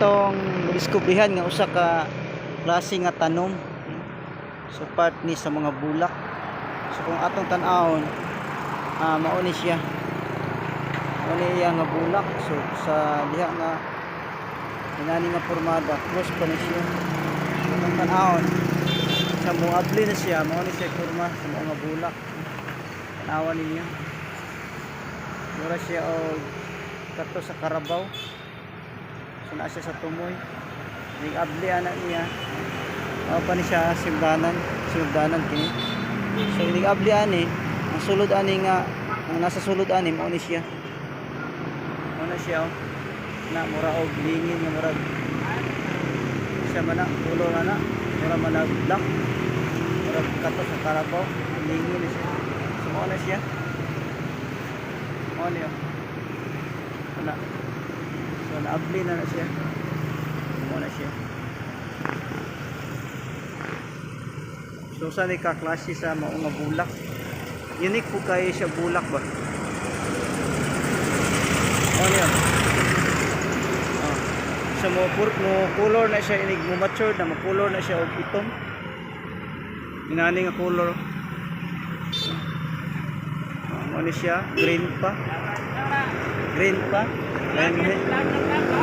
atong diskubrihan nga usa ka klase nga tanom. So part ni sa mga bulak. So kung atong tan-awon, mao ni siya. Mao ni iya nga bulak. So sa diha nga inani nga pormada, cross pa ni siya. So kung tan-awon, sa muabli na siya, mao ni siya porma sa mga bulak. Tan-awan ninyo. Mura siya og kato sa karabaw. So na siya sa tumoy. Ning abli anak niya. Mao pa ni siya simdanan kini. So ning abli ani, ang sulod ani nga ang nasa sulod ani mao ni siya. Mao na siya na mura og lingin nga murag siya man na ulo na mura man black. Murag kato sa karabaw, lingin na siya. So mao na siya. Mao niya. Ana. So naabli na siya. Mao na siya. So sa ni kaklase sa mao nga bulak. Unique po kayo siya bulak ba? Mao niya. Sa mo color na siya inig mo mature na mo color na siya og itom. Inani nga color. Mao ni siya green pa. Green pa.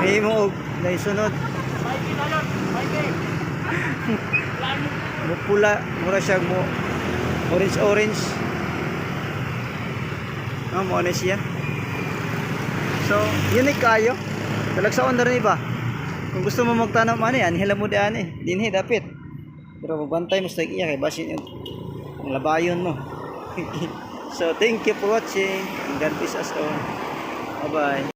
May mo og naisunod. Mo pula, mura siya mo orange. Mao ni siya. So, unique kayo. Talagsaon na rin iba. Kung gusto mo magtanong man yan, hila mo diyan dinhi dapit. Pero magbantay mo sa iya kay basin yung ang labayon mo. So, thank you for watching. God bless us all. Bye-bye.